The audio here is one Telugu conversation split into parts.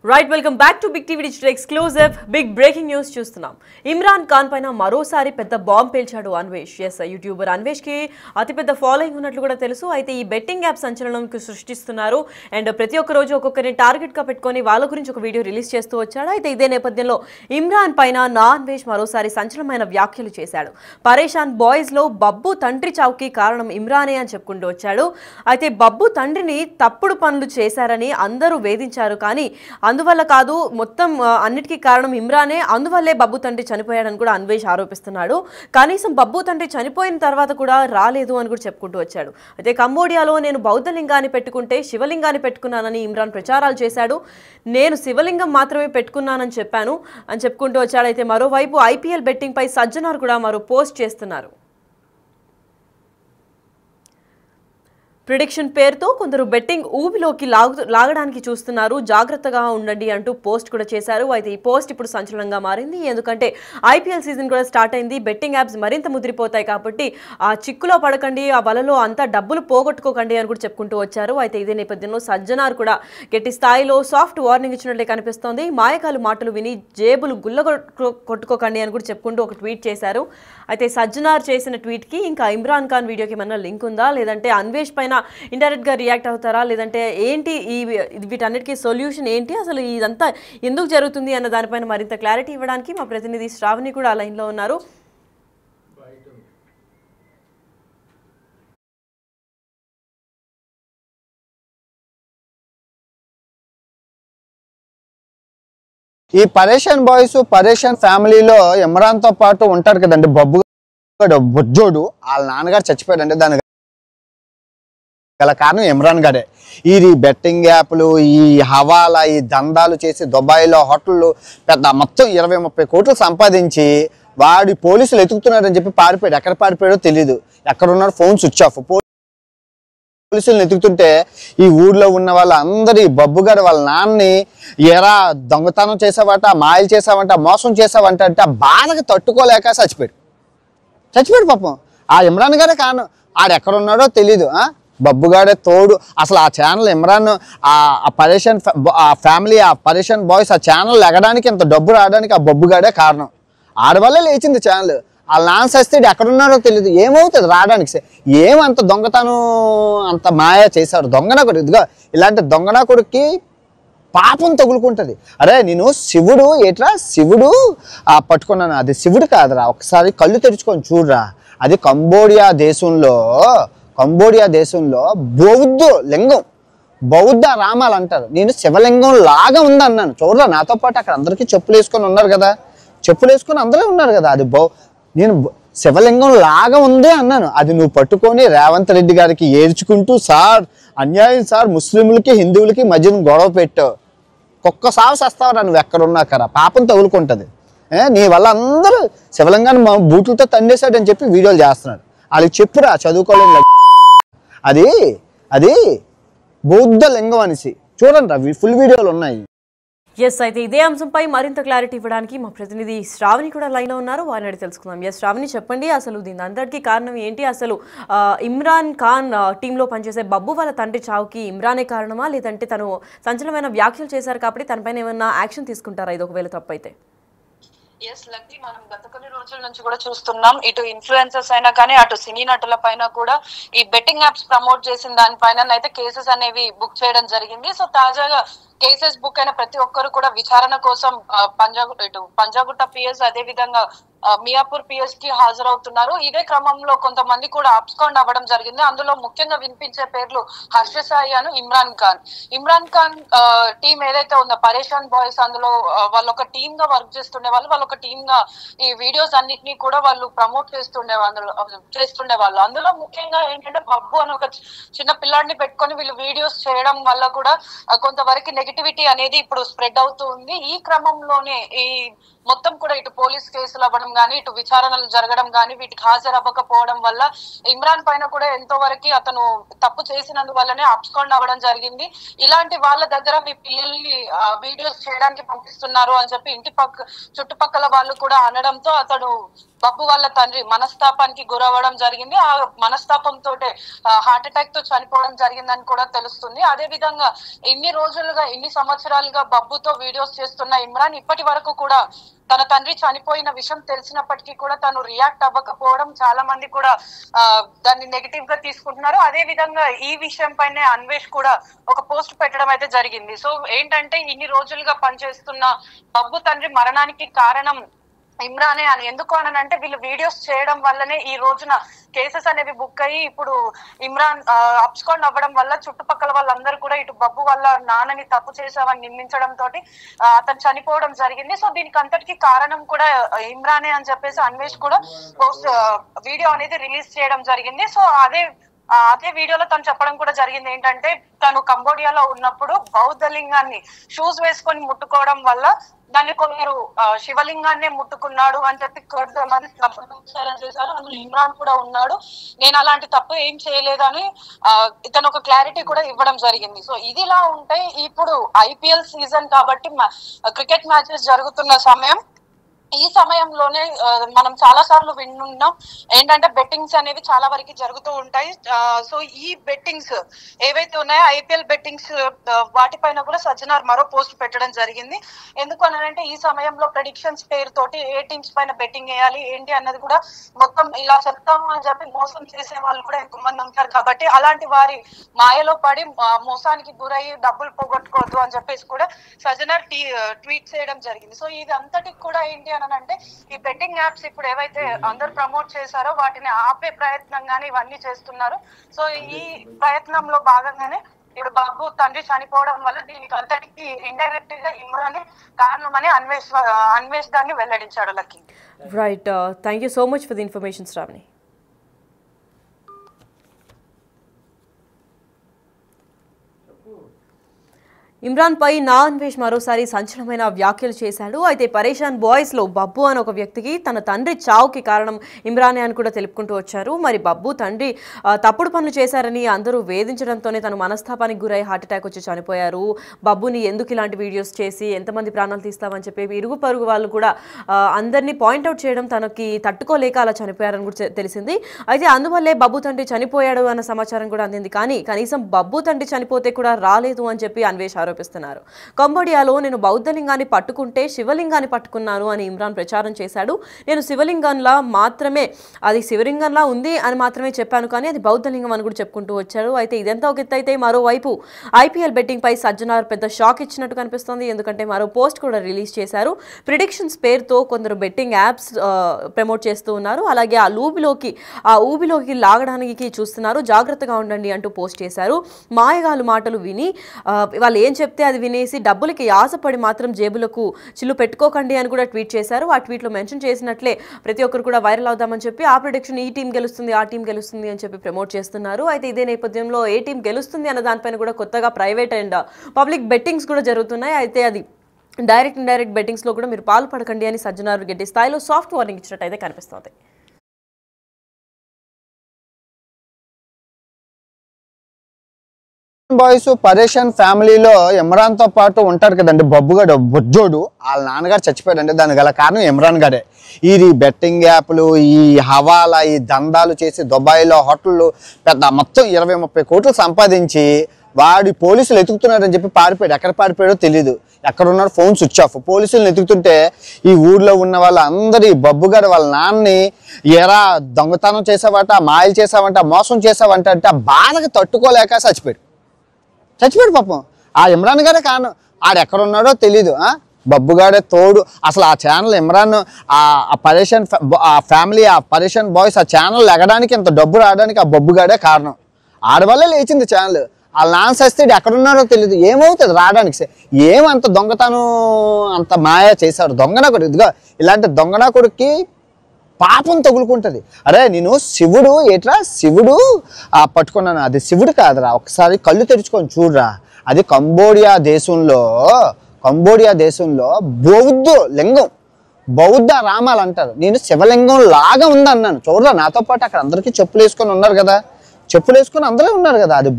Right welcome back to big TV digital exclusive big breaking news చూస్తున్నాం. ఇమ్రాన్ ఖాన్ పైన మరోసారి పెద్ద బాంబ్ పేల్చాడు అన్వేష్. యూట్యూబర్ అన్వేష్ కి అతిపెద్ద ఫాలోయింగ్ ఉన్నట్లు కూడా తెలుసు. అయితే ఈ బెట్టింగ్ యాప్ సంచలనంకి సృష్టిస్తున్నారు అండ్ ప్రతి ఒక్క రోజు ఒక్కొక్కరిని టార్గెట్ గా పెట్టుకొని వాళ్ళ గురించి ఒక వీడియో రిలీజ్ చేస్తూ వచ్చాడు. అయితే ఇదే నేపథ్యంలో ఇమ్రాన్ పైన అన్వేష్ మరోసారి సంచలనమైన వ్యాఖ్యలు చేశాడు. పరేషాన్ బాయ్స్ లో బబ్బు తండ్రి చావుకి కారణం ఇమ్రానే అని చెప్పుకుంటూ వచ్చాడు. అయితే బబ్బు తండ్రిని తప్పుడు పనులు చేశారని అందరూ వేధించారు, కానీ అందువల్ల కాదు, మొత్తం అన్నిటికీ కారణం ఇమ్రానే, అందువల్లే బబ్బు తండ్రి చనిపోయాడని కూడా అన్వేష్ ఆరోపిస్తున్నాడు. కనీసం బబ్బు తండ్రి చనిపోయిన తర్వాత కూడా రాలేదు అని కూడా చెప్పుకుంటూ వచ్చాడు. అయితే కంబోడియాలో నేను బౌద్ధ లింగాన్ని పెట్టుకుంటే శివలింగాన్ని పెట్టుకున్నానని ఇమ్రాన్ ప్రచారాలు చేశాడు. నేను శివలింగం మాత్రమే పెట్టుకున్నానని చెప్పాను అని చెప్పుకుంటూ వచ్చాడు. అయితే మరోవైపు ఐపీఎల్ బెట్టింగ్ పై సజ్జనార్ కూడా మరో పోస్ట్ చేస్తున్నారు. ప్రిడిక్షన్ పేరుతో కొందరు బెట్టింగ్ ఊబిలోకి లాగడానికి చూస్తున్నారు, జాగ్రత్తగా ఉండండి అంటూ పోస్ట్ కూడా చేశారు. అయితే ఈ పోస్ట్ ఇప్పుడు సంచలనంగా మారింది. ఎందుకంటే ఐపీఎల్ సీజన్ కూడా స్టార్ట్ అయింది. బెట్టింగ్ యాప్స్ మరింత ముదిరిపోతాయి కాబట్టి ఆ చిక్కులో పడకండి, ఆ వలలో అంతా డబ్బులు పోగొట్టుకోకండి అని కూడా చెప్పుకుంటూ వచ్చారు. అయితే ఇదే నేపథ్యంలో సజ్జనార్ కూడా గట్టి స్థాయిలో సాఫ్ట్ వార్నింగ్ ఇచ్చినట్లే కనిపిస్తోంది. మాయకాలు మాటలు విని జేబులు గుల్ల కొట్టుకోకండి అని కూడా చెప్పుకుంటూ ఒక ట్వీట్ చేశారు. అయితే సజ్జనార్ చేసిన ట్వీట్కి ఇంకా ఇమ్రాన్ ఖాన్ వీడియోకి ఏమన్నా లింక్ ఉందా, లేదంటే అన్వేష్ పైన ఇండైరెక్ట్ గా రియాక్ట్ అవుతారా, లేదంటే ఏంటి వీటన్నిటికీ సొల్యూషన్ ఏంటి, అసలు ఇదంతా ఎందుకు జరుగుతుంది అన్న దానిపైన మరింత క్లారిటీ ఇవ్వడానికి మా ప్రతినిధి శ్రావణి కూడా లైన్ లో ఉన్నారు. ఈ పరేషాన్ బాయ్స్ పరేషాన్ ఫ్యామిలీలో ఇమ్రాన్ తో పాటు ఉంటారు కదండి బబ్బు బొజ్జోడు, వాళ్ళ నాన్నగారు చచ్చిపోయాడంటే దాని గల కారణం ఇమ్రాన్ గారే. ఈ బెట్టింగ్ యాప్లు, ఈ హవాలా, ఈ దందాలు చేసి దుబాయ్లో హోటళ్ళు పెద్ద మొత్తం 20-30 కోట్లు సంపాదించి వాడి పోలీసులు ఎతుకుతున్నారని చెప్పి పారిపోయాడు. ఎక్కడ పారిపోయాడో తెలీదు, ఎక్కడున్నాడు ఫోన్ స్విచ్ ఆఫ్. పోలీసులను ఎతుకుతుంటే ఈ ఊర్లో ఉన్న వాళ్ళందరూ ఈ బబ్బు గారు వాళ్ళ నాన్నని ఎరా దొంగతనం చేసావంట, మాయలు చేసావంట, మోసం చేసావంట అంటే ఆ బాధకు తట్టుకోలేక చచ్చిపోయాడు పాపం. ఆ ఇమ్రాన్ గారే కారణం. ఆడెక్కడున్నాడో తెలీదు, బబ్బుగాడే తోడు. అసలు ఆ ఛానల్ ఇమ్రాన్ ఆ పరేషాన్ ఫ్యామిలీ, ఆ పరేషాన్ బాయ్స్ ఆ ఛానల్ ఎగడానికి, ఇంత డబ్బు రావడానికి ఆ బబ్బుగాడే కారణం. ఆడవల్లే లేచింది ఛానల్. వాళ్ళ నాన్న సస్తే ఎక్కడున్నారో తెలియదు, ఏమవుతుంది రావడానికి. ఏమంత దొంగతనం అంత మాయ చేశాడు దొంగనాకుడు. ఇదిగో ఇలాంటి దొంగనాకుడికి పాపం తగులుకుంటుంది. అరే నేను శివుడు ఏట్రా, శివుడు పట్టుకున్నాను, అది శివుడు కాదురా, ఒకసారి కళ్ళు తెరుచుకొని చూడరా. అది కంబోడియా దేశంలో బౌద్ధ లింగం, బౌద్ధ రామాలు అంటారు. నేను శివలింగం లాగా ఉందన్నాను. చూడరా, నాతో పాటు అక్కడ అందరికీ చెప్పులు వేసుకొని ఉన్నారు కదా, చెప్పులు వేసుకొని అందరూ ఉన్నారు కదా, అది నేను శివలింగం లాగా ఉంది అన్నాను. అది నువ్వు పట్టుకొని రేవంత్ రెడ్డి గారికి ఏడ్చుకుంటూ, సార్ అన్యాయం సార్, ముస్లింలకి హిందువులకి మధ్యన గొడవ పెట్టావు, కుక్క సాగు చేస్తావరా నువ్వు ఎక్కడున్నాకరా, పాపం తగులుకుంటుంది. నీ వల్ల అందరూ శివలింగాన్ని మా బూట్లతో తండేశాడని చెప్పి వీడియోలు చేస్తున్నాడు. వాళ్ళకి చెప్పురా, చదువుకోలేదు. అది బౌద్ధ లింగం అనేసి చూడండి, ఫుల్ వీడియోలు ఉన్నాయి. అయితే ఇదే అంశంపై మరింత క్లారిటీ ఇవ్వడానికి మా ప్రతినిధి శ్రావణి కూడా లైన్ లో ఉన్నారు, వారిని అడిగి తెలుసుకుందాం. శ్రావణి, చెప్పండి, అసలు దీని అందరికీ కారణం ఏంటి? అసలు ఇమ్రాన్ ఖాన్ టీంలో పనిచేసే బబ్బు వాళ్ళ తండ్రి చావుకి ఇమ్రానే కారణమా, లేదంటే తను సంచలనమైన వ్యాఖ్యలు చేశారు కాబట్టి తనపైన ఏమన్నా యాక్షన్ తీసుకుంటారా ఇది ఒకవేళ తప్పు అయితే? లక్కీ మనం గత కొన్ని రోజుల నుంచి కూడా చూస్తున్నాం, ఇటు ఇన్ఫ్లుయెన్సర్స్ అయినా కానీ అటు సినీ నటుల పైన కూడా ఈ బెట్టింగ్ యాప్స్ ప్రమోట్ చేసిన దానిపైన అయితే కేసెస్ అనేవి బుక్ చేయడం జరిగింది. సో తాజాగా కేసెస్ బుక్ అయిన ప్రతి ఒక్కరు కూడా విచారణ కోసం పంజాగుట్ట పిఎస్ అదే విధంగా మియాపూర్ పిఎస్ కి హాజరవుతున్నారు. ఇదే క్రమంలో కొంతమంది కూడా అబ్స్కాండ్ అవ్వడం జరిగింది. అందులో ముఖ్యంగా వినిపించే పేర్లు హర్ష సాయి అను ఇమ్రాన్ ఖాన్ టీం ఏదైతే ఉందో పరేషాన్ బాయ్స్, అందులో వాళ్ళు ఒక టీమ్ గా వర్క్ చేస్తుండే వాళ్ళు ఒక టీమ్ గా ఈ వీడియోస్ అన్నిటినీ కూడా వాళ్ళు ప్రమోట్ చేస్తుండేవాళ్ళు. అందులో ముఖ్యంగా ఏంటంటే బబ్బు అని ఒక చిన్న పిల్లాడిని పెట్టుకొని వీళ్ళు వీడియోస్ చేయడం వల్ల కూడా కొంతవరకు నెగిటివిటీ అనేది ఇప్పుడు స్ప్రెడ్ అవుతూ ఉంది. ఈ క్రమంలోనే ఈ మొత్తం కూడా ఇటు పోలీస్ కేసులు అవ్వడం గానీ, ఇటు విచారణలు జరగడం గానీ, వీటికి హాజరవ్వకపోవడం వల్ల ఇమ్రాన్ పైన కూడా ఎంతో వరకు అతను తప్పు చేసినందువల్లనే అబ్స్కాండ్ అవ్వడం జరిగింది. ఇలాంటి వాళ్ళ దగ్గర మీ పిల్లల్ని వీడియోస్ చేయడానికి పంపిస్తున్నారు అని చెప్పి చుట్టుపక్కల వాళ్ళు కూడా అనడంతో అతడు బబ్బు వాళ్ళ తండ్రి మనస్తాపానికి గురవ్వడం జరిగింది. ఆ మనస్తాపంతో హార్ట్ అటాక్ తో చనిపోవడం జరిగిందని కూడా తెలుస్తుంది. అదే విధంగా ఇన్ని సంవత్సరాలుగా బబ్బుతో వీడియోస్ చేస్తున్న ఇమ్రాన్ ఇప్పటి వరకు కూడా తన తండ్రి చనిపోయిన విషయం తెలిసినప్పటికీ కూడా తను రియాక్ట్ అవ్వకపోవడం చాలా మంది కూడా దాన్ని నెగిటివ్ గా తీసుకుంటున్నారు. అదే విధంగా ఈ విషయం పైనే అన్వేష్ కూడా ఒక పోస్ట్ పెట్టడం అయితే జరిగింది. సో ఏంటంటే ఇన్ని రోజులుగా పనిచేస్తున్న బబ్బు తండ్రి మరణానికి కారణం ఇమ్రానే అని. ఎందుకు అనంటే వీళ్ళు వీడియోస్ చేయడం వల్లనే ఈ రోజున కేసెస్ అనేవి బుక్ అయ్యి ఇప్పుడు ఇమ్రాన్ అబ్స్కాండ్ అవ్వడం వల్ల చుట్టుపక్కల వాళ్ళందరూ కూడా ఇటు బబ్బు వాళ్ళ నాన్నని తప్పు చేశామని నిందించడంతో అతను చనిపోవడం జరిగింది. సో దీనికి అంతటికి కారణం కూడా ఇమ్రానే అని చెప్పేసి అన్వేష్ కూడా వీడియో అనేది రిలీజ్ చేయడం జరిగింది. సో అదే వీడియోలో తను చెప్పడం కూడా జరిగింది ఏంటంటే తను కంబోడియాలో ఉన్నప్పుడు బౌద్ధ లింగాన్ని షూస్ వేసుకొని ముట్టుకోవడం వల్ల దాన్ని కొందరు శివలింగాన్ని ముట్టుకున్నాడు అని చెప్పి కొంతమంది చేశారు. అందులో ఇమ్రాన్ కూడా ఉన్నాడు. నేను అలాంటి తప్పు ఏం చేయలేదని ఇతను ఒక క్లారిటీ కూడా ఇవ్వడం జరిగింది. సో ఇదిలా ఉంటే ఇప్పుడు ఐపీఎల్ సీజన్ కాబట్టి క్రికెట్ మ్యాచెస్ జరుగుతున్న సమయం. ఈ సమయంలోనే మనం చాలా సార్లు విన్నాం ఏంటంటే బెట్టింగ్స్ అనేవి చాలా వరకు జరుగుతూ ఉంటాయి. సో ఈ బెట్టింగ్స్ ఏవైతే ఉన్నాయో ఐపీఎల్ బెట్టింగ్స్ వాటిపైన కూడా సజ్జనార్ మరో పోస్ట్ పెట్టడం జరిగింది. ఎందుకు అనంటే ఈ సమయంలో ప్రెడిక్షన్స్ పేరుతోటి ఏ టీమ్స్ పైన బెట్టింగ్ వేయాలి ఏంటి అన్నది కూడా మొత్తం ఇలా చెప్తాము అని చెప్పి మోసం చేసే వాళ్ళు కూడా ఎక్కువ మంది ఉంటారు. కాబట్టి అలాంటి వారి మాయలో పడి మోసానికి గురయ్యి డబ్బులు పోగొట్టుకోవద్దు అని చెప్పేసి కూడా సజ్జనార్ ట్వీట్ చేయడం జరిగింది. సో ఇది అంతటికి కూడా ఏంటి అంటే ఈ బెట్టింగ్ యాప్స్ ఇప్పుడు ఏవైతే అందరు ప్రమోట్ చేశారో వాటిని ఆపే ప్రయత్నంగానే ఇవన్నీ చేస్తున్నారు. సో ఈ ప్రయత్నంలో భాగంగానే ఇప్పుడు బాబు తండ్రి చనిపోవడం వల్ల దీనికి అంతటికి ఇండైరెక్ట్ గా ఇమ్రాన్ కారణమని అన్వేష్ దాన్ని వెల్లడించాడు. Lucky right, thank you so much for the information Shravani. Imran పై నా అన్వేష్ మరోసారి సంచలనమైన వ్యాఖ్యలు చేశాడు. అయితే పరేషాన్ బాయ్స్ లో బబ్బు అని ఒక వ్యక్తికి తన తండ్రి చావుకి కారణం ఇమ్రానే అని కూడా తెలుపుకుంటూ వచ్చారు. మరి బబ్బు తండ్రి తప్పుడు పనులు చేశారని అందరూ వేధించడంతోనే తను మనస్తాపానికి గురై హార్ట్ అటాక్ వచ్చి చనిపోయారు. బబ్బుని ఎందుకు ఇలాంటి వీడియోస్ చేసి ఎంతమంది ప్రాణాలు తీస్తామని చెప్పి ఇరుగు పరుగు వాళ్ళు కూడా అందరినీ పాయింట్అవుట్ చేయడం తనకి తట్టుకోలేక అలా చనిపోయారని కూడా తెలిసింది. అయితే అందువల్లే బబ్బు తండ్రి చనిపోయాడు అన్న సమాచారం కూడా అందింది. కానీ కనీసం బబ్బు తండ్రి చనిపోతే కూడా రాలేదు అని చెప్పి అన్వేష్ ఆరోపిస్తున్నారు. కంబోడియాలో నేను బౌద్ధలింగాన్ని పట్టుకుంటే శివలింగాన్ని పట్టుకున్నాను అని ఇమ్రాన్ ప్రచారం చేశాడు. నేను శివలింగంలా మాత్రమే అది శివలింగంలా ఉంది అని మాత్రమే చెప్పాను, కానీ అది బౌద్ధలింగం అని కూడా చెప్పుకుంటూ వచ్చారు. అయితే ఇదంతా ఒక ఎత్తు అయితే మరోవైపు ఐపీఎల్ బెట్టింగ్ పై సజ్జనార్ పెద్ద షాక్ ఇచ్చినట్టు కనిపిస్తోంది. ఎందుకంటే మరో పోస్ట్ కూడా రిలీజ్ చేశారు. ప్రిడిక్షన్స్ పేరుతో కొందరు బెట్టింగ్ యాప్స్ ప్రమోట్ చేస్తూ ఉన్నారు. అలాగే ఆ ఊబిలోకి లాగడానికి చూస్తున్నారు, జాగ్రత్తగా ఉండండి అంటూ పోస్ట్ చేశారు. మాయగాలు మాటలు విని వాళ్ళు ఏం చెప్తే అది వినేసి డబ్బులకి ఆశపడి మాత్రం జేబులకు చిల్లు పెట్టుకోకండి అని కూడా ట్వీట్ చేశారు. ఆ ట్వీట్లో మెన్షన్ చేసినట్లే ప్రతి ఒక్కరు కూడా వైరల్ అవుదామని చెప్పి ఆ ప్రిడిక్షన్ ఈ టీం గెలుస్తుంది ఆ టీం గెలుస్తుంది అని చెప్పి ప్రమోట్ చేస్తున్నారు. అయితే ఇదే నేపథ్యంలో ఏ టీం గెలుస్తుంది అన్న దానిపైన కూడా కొత్తగా ప్రైవేట్ అండ్ పబ్లిక్ బెట్టింగ్స్ కూడా జరుగుతున్నాయి. అయితే అది డైరెక్ట్ ఇండైరెక్ట్ బెట్టింగ్స్లో కూడా మీరు పాల్పడకండి అని సజ్జనార్ గట్టి స్థాయిలో సాఫ్ట్ వార్నింగ్ ఇచ్చినట్టు అయితే కనిపిస్తుంది. బాయ్స్ పరేషాన్ ఫ్యామిలీలో ఇమ్రాన్ తో పాటు ఉంటారు కదండి బబ్బుగాడు బొజ్జోడు, వాళ్ళ నాన్నగారు చచ్చిపోయాడండి. దానికి గల కారణం ఇమ్రాన్ గారే. ఈ బెట్టింగ్ యాప్లు, ఈ హవాలా, ఈ దందాలు చేసి దుబాయ్లో హోటళ్ళు పెద్ద మొత్తం 20-30 కోట్లు సంపాదించి వాడి పోలీసులు ఎతుకుతున్నారని చెప్పి పారిపోయాడు. ఎక్కడ పారిపోయాడో తెలియదు. ఎక్కడున్నాడు ఫోన్ స్విచ్ ఆఫ్. పోలీసులను ఎతుకుతుంటే ఈ ఊర్లో ఉన్న వాళ్ళందరి బబ్బుగాడు వాళ్ళ నాన్నని ఎరా దొంగతనం చేసావంట, మాయలు చేసావంట, మోసం చేసావంట అంటే ఆ బాధకి తట్టుకోలేక చచ్చిపోయాడు పాపం. ఆ ఇమ్రాన్ గారే కారణం. ఆడెక్కడున్నాడో తెలీదు. బబ్బుగాడే తోడు. అసలు ఆ ఛానల్ ఇమ్రాన్ ఆ పరేషాన్ ఫ్యామిలీ, ఆ పరేషాన్ బాయ్స్ ఆ ఛానల్ ఎగడానికి ఇంత డబ్బు రావడానికి ఆ బబ్బుగాడే కారణం. ఆడవల్లే లేచింది ఛానల్. వాళ్ళ నాన్న సస్తే ఎక్కడున్నాడో తెలియదు. ఏమవుతుంది రావడానికి? ఏమంత దొంగతనం అంత మాయ చేశాడు దొంగనాకుడు. ఇదిగో ఇలాంటి దొంగనాకుడికి పాపం తగులుకుంటుంది. అరే నేను శివుడు శివుడు పట్టుకున్నాను, అది శివుడు కాదురా, ఒకసారి కళ్ళు తెరుచుకొని చూడరా. అది కంబోడియా దేశంలో బౌద్ధ లింగం, బౌద్ధ రామాలు అంటారు. నేను శివలింగం లాగా ఉంది అన్నాను. చూడరా, నాతో పాటు అక్కడ అందరికీ చెప్పులు వేసుకొని ఉన్నారు కదా, చెప్పులు వేసుకొని అందరూ ఉన్నారు కదా, అది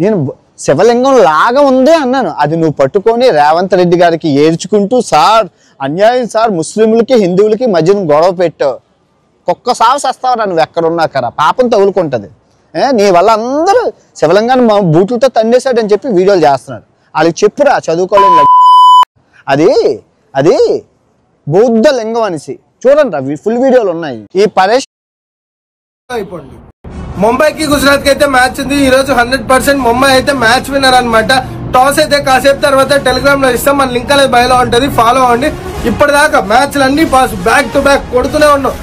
నేను శివలింగం లాగా ఉంది అన్నాను. అది నువ్వు పట్టుకొని రేవంత్ రెడ్డి గారికి ఏడ్చుకుంటూ, సార్ అన్యాయం సార్, ముస్లింలకి హిందువులకి మధ్యన గొడవ పెట్టావు, కుక్క సాగు చేస్తావురా నువ్వు ఎక్కడున్నాకరా, పాపం తగులుకుంటుంది, నీ వల్ల అందరూ శివలింగాన్ని బూట్లతో తన్నేశాడని చెప్పి వీడియోలు చేస్తున్నాడు. వాళ్ళకి చెప్పురా, చదువుకోలేని అది అది బౌద్ధ లింగం అనేసి. చూడండి రా, ఫుల్ వీడియోలు ఉన్నాయి. ఈ పరేష్ అయిపోండి. ముంబైకి గుజరాత్ కి అయితే మ్యాచ్ ఉంది ఈ రోజు. 100% ముంబై అయితే మ్యాచ్ విన్నర్ అనమాట. టాస్ అయితే కాసేపు తర్వాత టెలిగ్రామ్ లో ఇస్తాం, మన లింక్ అనేది బయలో ఉంటది, ఫాలో అవ్వండి. ఇప్పటిదాకా మ్యాచ్లు అన్ని పాస్, బ్యాక్ టు బ్యాక్ కొడుతూనే ఉన్నాం.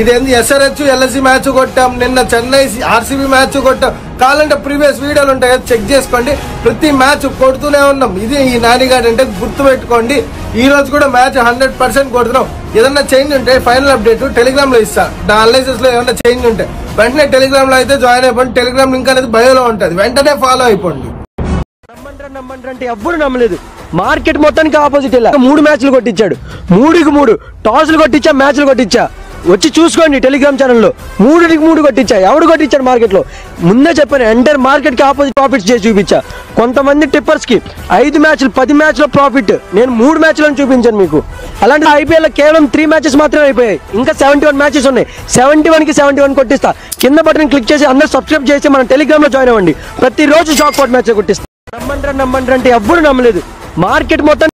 ఇదేంది SRH LSC మ్యాచ్ కొట్టాం, నిన్న చెన్నై RCB మ్యాచ్ కొట్టాం. కావాలంటే ప్రీవియస్ వీడియోలు ఉంటాయి, చెక్ చేసుకోండి. ప్రతి మ్యాచ్ కొడుతూనే ఉన్నాం. ఇది ఈ నానిగాడు అంటే గుర్తుపెట్టుకోండి. ఈ రోజు కూడా మ్యాచ్ 100% కొడుతున్నాం. ఏదన్నా చేంజ్ ఉంటే ఫైనల్ అప్డేట్ టెలిగ్రామ్ లో ఇస్తా. నా అనాలిసిస్ లో ఏమన్నా చేంజ్ ఉంటే వెంటనే టెలిగ్రామ్ లో అయితే జాయిన్ అయిపోండి. టెలిగ్రామ్ లింక్ అనేది బయోలో ఉంటది, వెంటనే ఫాలో అయిపోండి. నమ్మంటే ఎవ్వరు నమ్మలేదు. మార్కెట్ మొత్తానికి ఆపోజిట్ ఇలా 3 మ్యాచ్లు కొట్టించాడు, 3కి 3 టాస్లు కొట్టించా, మ్యాచ్లు కొట్టించా. వచ్చి చూసుకోండి టెలిగ్రామ్ ఛానల్లో, 3కి 3 కొట్టించా. ఎవడు కొట్టించాడు మార్కెట్ లో? ముందే చెప్పాను, ఎంటైర్ మార్కెట్ కి ఆపోజిట్ ప్రాఫిట్స్ చేసి చూపించా. కొంతమంది టిప్పర్స్ కి 5 మ్యాచ్లు 10 మ్యాచ్ల ప్రాఫిట్, నేను 3 మ్యాచ్లను చూపించాను మీకు. అలాంటి IPL లో కేవలం 3 మ్యాచెస్ మాత్రమే అయిపోయాయి, ఇంకా 71 మ్యాచెస్ ఉన్నాయి. 71కి 71 కొట్టిస్తా. కింద బటన్ క్లిక్ చేసి అందరూ సబ్స్క్రైబ్ చేసి మన టెలిగ్రామ్ లో జాయిన్ అవ్వండి. ప్రతిరోజు షాక్ అవుట్ మ్యాచ్ కొట్టిస్తా. నమ్మంటారు అంటే ఎవ్వరు నమ్మలేదు. మార్కెట్ మొత్తం